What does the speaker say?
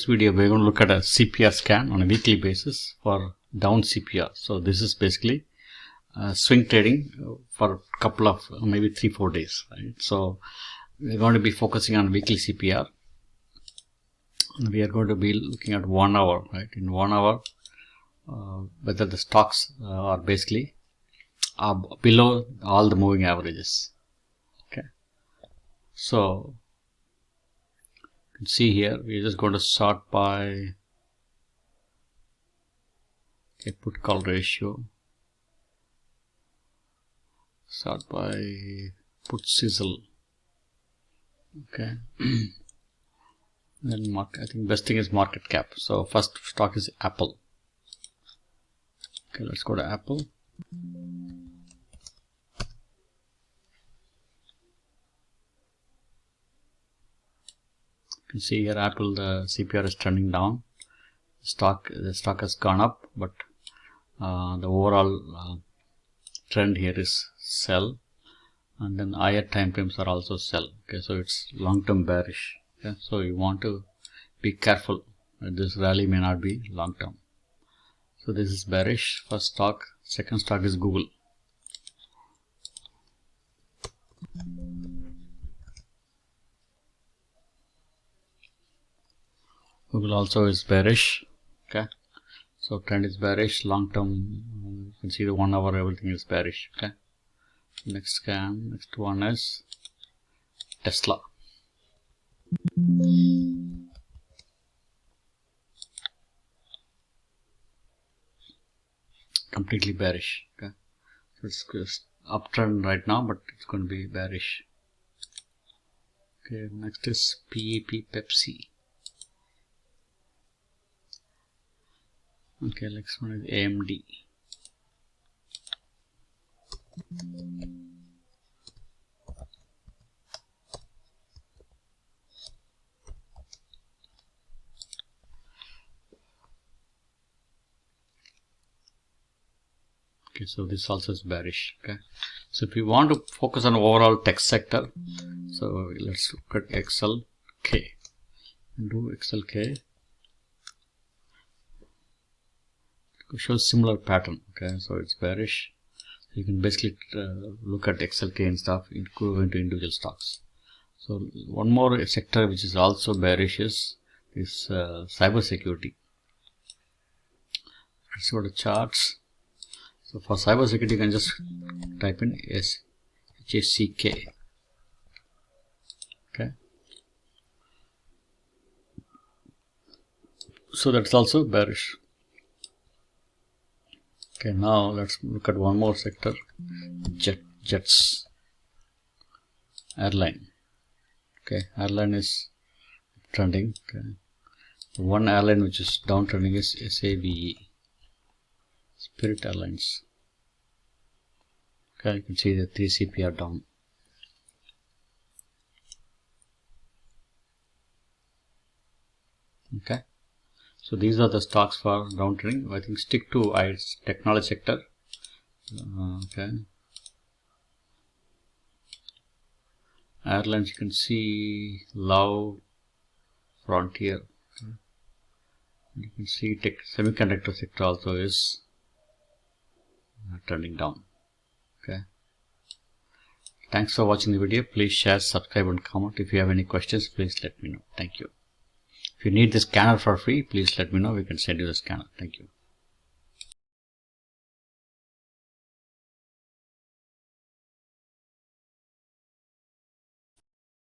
this video, we're going to look at a CPR scan on a weekly basis for down CPR. So this is basically swing trading for a couple of maybe 3-4 days, right? So we're going to be focusing on weekly CPR. We are going to be looking at 1 hour, right? In 1 hour, whether the stocks are basically below all the moving averages. Okay, so you can see here we're just going to sort by put call ratio, sort by put sizzle. Okay. Then I think best thing is market cap. So first stock is Apple. Okay, let's go to Apple. You can see here Apple, the CPR is trending down. The stock has gone up, but the overall trend here is sell, and then higher time frames are also sell. Okay, so it's long-term bearish. Okay, so you want to be careful. This rally may not be long-term. So this is bearish first stock. Second stock is Google. Google also is bearish. Okay, so trend is bearish. Long-term, you can see the 1 hour everything is bearish. Okay, next one is Tesla. Completely bearish. Okay, so it's just uptrend right now, but it's going to be bearish. Okay, next is PEP, Pepsi. Okay, next one is AMD. Okay, so this also is bearish. Okay, so if you want to focus on overall tech sector, so let's look at XLK. Do XLK. It shows similar pattern. Okay, so it's bearish. You can basically look at XLK and stuff, go into individual stocks. So one more sector which is also bearish is cyber security. Let's go to charts. So for cyber security, you can just type in HACK. Okay, so that's also bearish. Okay, now let's look at one more sector, jets, airline. Okay, airline is trending. Okay, one airline which is downtrending is SAVE, Spirit Airlines. Okay, you can see the 3 CPR down. Okay, so these are the stocks for downtrending. I think stick to technology sector. Okay, airlines, you can see Love, Frontier. Okay. You can see semiconductor sector also is trending down. Okay, thanks for watching the video. Please share, subscribe and comment. If you have any questions, please let me know. Thank you. If you need the scanner for free, please let me know. We can send you the scanner. Thank you.